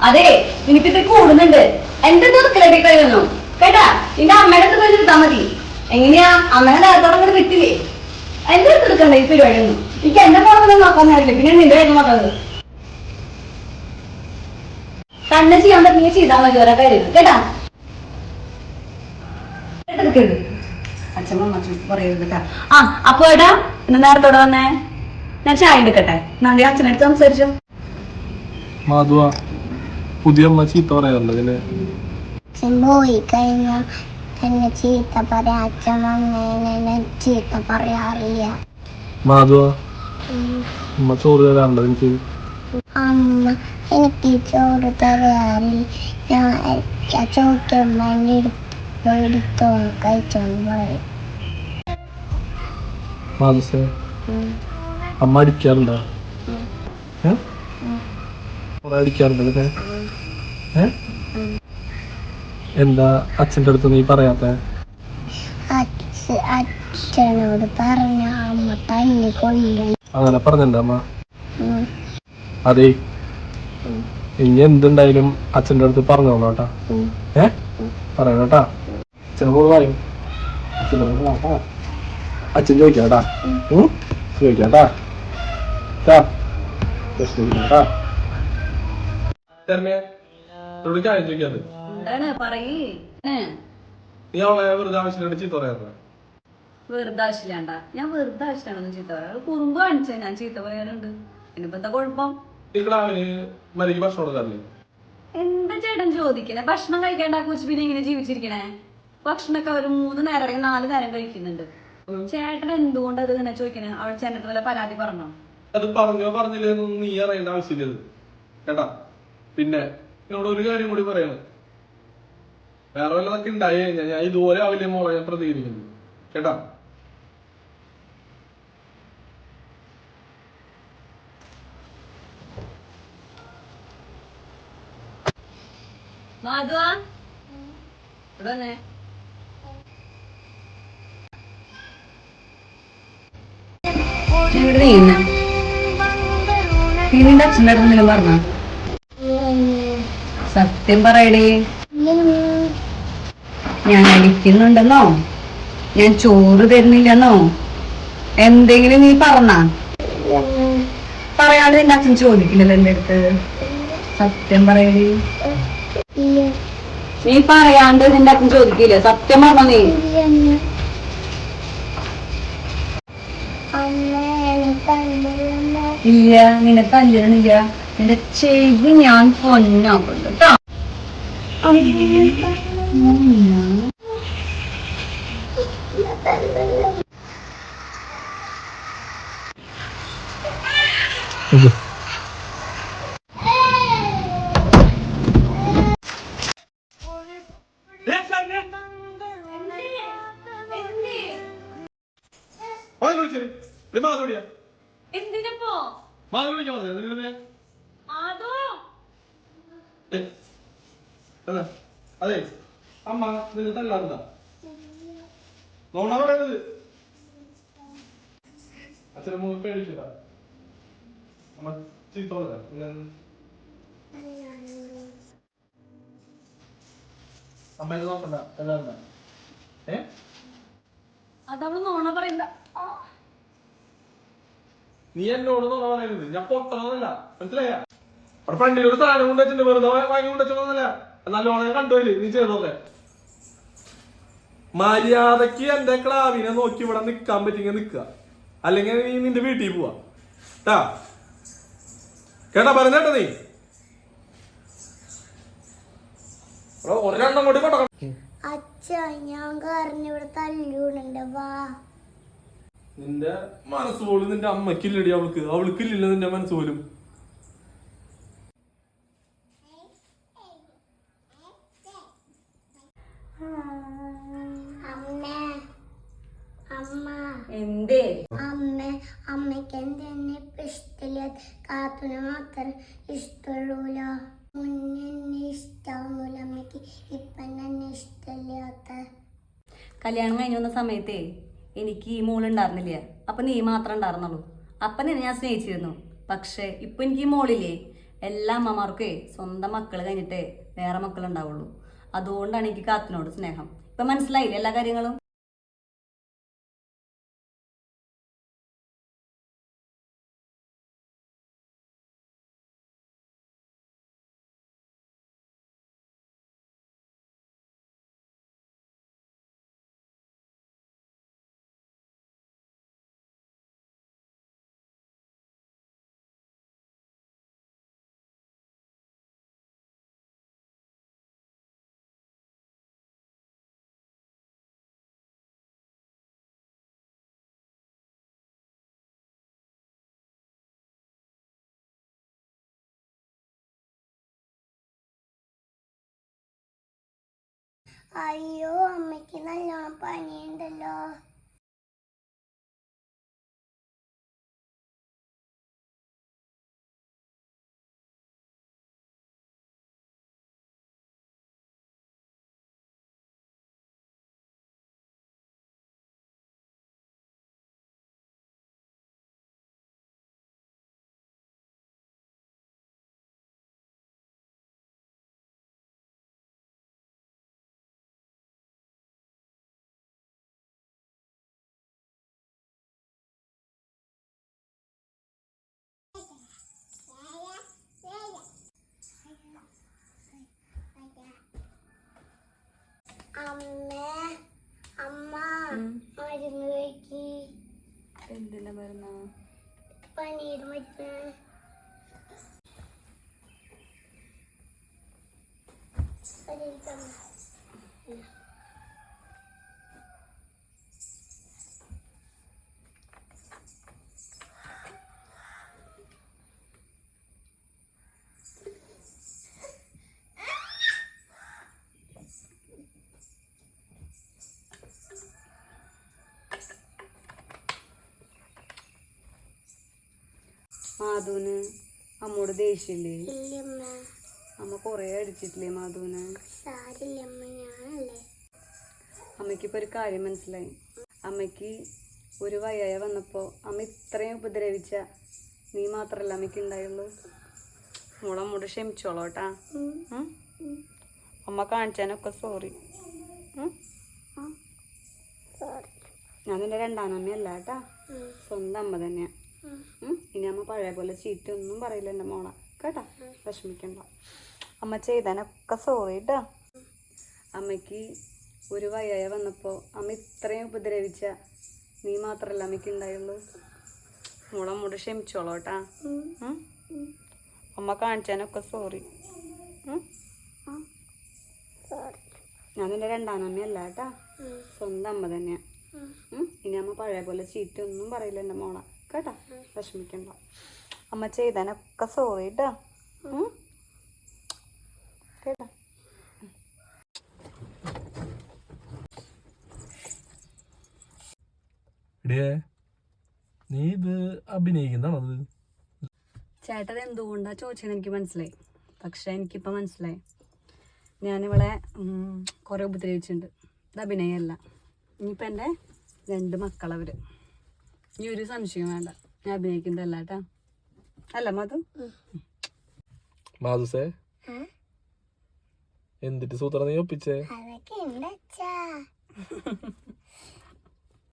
അതെ നിനക്കിത് കൂടുന്നുണ്ട്. എന്റെ തുറക്കലൊക്കെ കഴിയുന്നു കേട്ടാ. നിന്റെ അമ്മയുടെ അടുത്ത് പോയി എടുത്താൽ മതി. എങ്ങനെയാ അമ്മയുടെ നേരത്തോടെ വിട്ടില്ലേ? എന്റെ അടുത്ത് എടുക്കണ്ട ഈ പരിപാടി ഒന്നും. എനിക്ക് എന്റെ ഫോണൊന്നും നോക്കാൻ നേരില്ല. പിന്നെ നിന്റെ കാര്യം നോക്കുന്നത് തന്നെ ചെയ്യാൻ പറ്റുന്ന ചെയ്താൽ മതി. ഓരോ കാര്യം കേട്ടാ. അച്ഛമ്മ പറയരുത് കേട്ടാ. ആ അപ്പൊ ഏട്ടാ ഇന്ന് നേരത്തോടെ വന്നേ. ഞാൻ ചായ എടുക്കട്ടെ. നാളെ അച്ഛനടുത്ത് സംസാരിച്ചു. പുതിയ അമ്മ ചീത്ത പറയാറുണ്ട് ഇതിന്. പോയി കഴിഞ്ഞാൽ എന്നെ ചീത്ത പറയാ. അച്ഛൻ വന്നതിനെ ചീത്ത പറയാറില്ല. മാധവ അമ്മ ചോറ് തരാറുണ്ട് എനിക്ക്. അമ്മ എനിക്ക് ചോറ് തരാറില്ല. ഞാൻ ചോദിക്കുമ്പോ എടുത്തോ കഴിച്ചോണ്ട് പറയും. മാധവസേ അമ്മ അടിക്കാറുണ്ടോ? അടിക്കാറുണ്ട് ഇതിനെ. എന്താ അച്ഛൻ്റെ അടുത്ത് നീ പറയാത്ത? അച്ഛനോട് പറഞ്ഞ അമ്മ തല്ലിക്കൊള്ളു. അങ്ങനെ പറഞ്ഞിട്ടുണ്ടോ അമ്മ? അതെ ഇനി എന്തുണ്ടായാലും അച്ഛൻ്റെ അടുത്ത് പറഞ്ഞോളൂ കേട്ടാ. പറയണം കേട്ടാ. അച്ഛനോട് പറയും. അച്ഛൻ ചോദിക്കാട്ടാ. ചോദിക്കാട്ടാ. കാര്യം ചോദിക്കാറ്. നീ അവളെ വെറുതെ ആവശ്യമില്ലാണ്ട് ചീത്ത പറയാറുണ്ട്. വെറുതെ ആവശ്യമില്ലാണ്ട ഞാൻ വെറുതെ ആവശ്യമാണെന്ന് ചീത്ത പറയാം. കുറുമ്പ് കാണിച്ചാ ഞാൻ ചീത്ത പറയാറുണ്ട്. ഇനിയിപ്പോ എന്താ കുഴപ്പം? ഭക്ഷണം കൊടുക്കാറില്ലേ? എന്താ ചേട്ടൻ ചോദിക്കണേ? ഭക്ഷണം കഴിക്കാണ്ട കൊച്ചു പിന്നെ ഇങ്ങനെ ജീവിച്ചിരിക്കണേ? ഭക്ഷണമൊക്കെ ഒരു 3 നേരം അല്ലെങ്കിൽ 4 നേരം കഴിക്കുന്നുണ്ട്. ചേട്ടൻ എന്തുകൊണ്ട് അത് ഇങ്ങനെ ചോദിക്കണേ? അവൾ ചേട്ടൻ വല്ല പരാതി പറഞ്ഞോ? അത് പറഞ്ഞോ പറഞ്ഞില്ലെന്നൊന്നും നീ അറിയേണ്ട ആവശ്യമില്ല കേട്ടാ. പിന്നെ എന്നോട് ഒരു കാര്യം കൂടി പറയണം. വേറെ വല്ലതൊക്കെ ഉണ്ടായി കഴിഞ്ഞാൽ ഞാൻ ഇതുപോലെ ആവില്ലേ മോളെ ഞാൻ പ്രതികരിക്കുന്നു കേട്ടാ. നിന്റെ അച്ഛൻ്റെ അടുത്ത് എന്തെങ്കിലും പറഞ്ഞോ? സത്യം പറയടേ. ഞാൻ അടിക്കുന്നുണ്ടെന്നോ ഞാൻ ചോറ് തരുന്നില്ലെന്നോ എന്തെങ്കിലും നീ പറഞ്ഞാ? പറയാണ്ട് നിന്റെ അച്ഛൻ ചോദിക്കില്ലല്ലോ എന്റെ അടുത്ത്. സത്യം പറയടേ. നീ പറയാണ്ട് നിന്റെ അച്ഛൻ ചോദിക്കില്ല. സത്യം പറഞ്ഞോ നീ? ഇല്ല നിന്നെ തല്ലണില്ല. നിന്റെ ചെവി ഞാൻ പൊന്നാക്കുന്നുണ്ട് കേട്ടോ. എന്തിനപ്പോ അതെ അമ്മ നിങ്ങൾ തല്ലാറുണ്ട? നോണ പറയുന്നത്. അച്ഛനെ മൂന്ന് പേടിച്ചില്ല അമ്മ ചീത്ത പറഞ്ഞ അമ്മേനെ നോക്കണ്ട എല്ലാരുണ്ട. അതവള് നോണ പറയണ്ട. നീ എന്നോട് നോണ പറയുന്നത്. ഞാൻ പൊട്ടണമെന്നല്ല മനസ്സിലായ. അവിടെ ഫ്രണ്ടിലൊരു സാധനം കൊണ്ട് വെച്ചിട്ടുണ്ട്. വെറുതെ വാങ്ങി കൊണ്ട് വെച്ചോന്നല്ല. നല്ലോണം കണ്ടുപോയില്ലേ നീ ചെയ്തോക്കെ. മര്യാദക്ക് എന്റെ ക്ലാവിനെ നോക്കി ഇവിടെ നിക്കാൻ പറ്റിങ്ങ നിക്കുക. അല്ലെങ്കിൽ നീ നിന്റെ വീട്ടിൽ പോവാ ട്ടാ. കേട്ടാ പറഞ്ഞേട്ടാ നീ. ഒരെണ്ണം കൂടി കൊണ്ടോ. അച്ഛാ ഞാൻ കാരണം ഇവിടെ തല്ലൂടുണ്ട്. വാ. നിന്റെ മനസ്സ് പോലും നിന്റെ അമ്മക്കില്ലടി. അവൾക്കില്ല നിന്റെ മനസ്സ് പോലും. എന്തേ അമ്മയ്ക്ക് എന്തെന്നെ ഇഷ്ടമില്ല. കാത്തുനെ മാത്രം ഇഷ്ടമുള്ളൂല. മുന്നേ ഇഷ്ടമാവുന്നില്ല അമ്മയ്ക്ക്. ഇപ്പം തന്നെ ഇഷ്ടമില്ലാത്ത. കല്യാണം കഴിഞ്ഞ് വന്ന സമയത്തേ എനിക്ക് ഈ മോളുണ്ടായിരുന്നില്ല. അപ്പൊ നീ മാത്രം ഉണ്ടായിരുന്നുള്ളൂ. അപ്പൊ നിന്നെ ഞാൻ സ്നേഹിച്ചിരുന്നു. പക്ഷെ ഇപ്പൊ എനിക്ക് ഈ മോളില്ലേ എല്ലാ അമ്മമാർക്കേ സ്വന്തം മക്കൾ കഴിഞ്ഞിട്ടേ വേറെ മക്കൾ ഉണ്ടാവുള്ളൂ. അതുകൊണ്ടാണ് എനിക്ക് കാത്തിനോട് സ്നേഹം. ഇപ്പൊ മനസ്സിലായില്ലേ എല്ലാ കാര്യങ്ങളും? അയ്യോ അമ്മയ്ക്ക് നല്ലോണം പനിയുണ്ടല്ലോ. അമ്മ അമ്മ മരുന്ന് കഴിക്ക്. എന്തിന്റെ മരുന്നാ? പനിയുടെ മരുന്ന്. മാധുവിന് അമ്മോട് ദേഷ്യല്ലേ? ഇല്ലമ്മ അമ്മ കൊറേ അടിച്ചിട്ടില്ലേ മാധുവിന്? സാരില്ലമ്മ, ഞാനല്ലേ. അമ്മയ്ക്കിപ്പോ ഒരു കാര്യം മനസ്സിലായി. അമ്മയ്ക്ക് ഒരു വയ്യായ വന്നപ്പോ അമ്മ ഇത്രയും ഉപദ്രവിച്ച നീ മാത്രല്ല അമ്മയ്ക്ക് ഉണ്ടായുള്ളൂ. മോളെ അമ്മോട് ക്ഷമിച്ചോളോട്ടാ. അമ്മ കാണിച്ചാനൊക്കെ സോറി. ഞാൻ നിന്റെ രണ്ടാം അമ്മയല്ല കേട്ടാ, സ്വന്തം അമ്മ തന്നെയാ. ഇനി അമ്മ പഴയ പോലെ ചീറ്റൊന്നും പറയില്ല എൻ്റെ മോളെ കേട്ടാ, വിഷമിക്കണ്ട. അമ്മ ചെയ്താനൊക്കെ സോറി കേട്ടാ. അമ്മയ്ക്ക് ഒരു വയ്യായ വന്നപ്പോൾ അമ്മ ഇത്രയും ഉപദ്രവിച്ച നീ മാത്രല്ല അമ്മയ്ക്ക് ഉണ്ടായുള്ളൂ. മോളെ അമ്മോട് ക്ഷമിച്ചോളോട്ടാ. അമ്മ കാണിച്ചാനൊക്കെ സോറി. ഞാൻ നിന്റെ രണ്ടാം അമ്മയല്ല കേട്ടാ, സ്വന്തം അമ്മ തന്നെയാ. ഇനി അമ്മ പഴയ പോലെ ചീറ്റൊന്നും പറയില്ല എൻ്റെ മോളെ കേട്ടാ, വിഷമിക്കണ്ട. അമ്മ ചെയ്താനൊക്കെ സോറി കേട്ടാ. കേട്ടാ. നീ ഇത് അഭിനയിക്കുന്നതാണത്? ചേട്ടത് എന്തുകൊണ്ടാ ചോദിച്ചതെന്ന് എനിക്ക് മനസ്സിലായി. പക്ഷെ എനിക്കിപ്പോൾ മനസ്സിലായി, ഞാനിവളെ കുറേ ഉപദ്രവിച്ചിട്ടുണ്ട്. ഇത് അഭിനയമല്ല. ഇനിയിപ്പോൾ എൻ്റെ 2 മക്കളവർ. ഇനി ഒരു സംശയം വേണ്ട, ഞാൻ അഭിനയിക്കുന്നതല്ല കേട്ടാ. അല്ല മധു? മാധുസേ, എന്തിട്ട് സൂത്രം നീ ഒപ്പിച്ചേ? അതൊക്കെ ഉണ്ട് അച്ഛാ.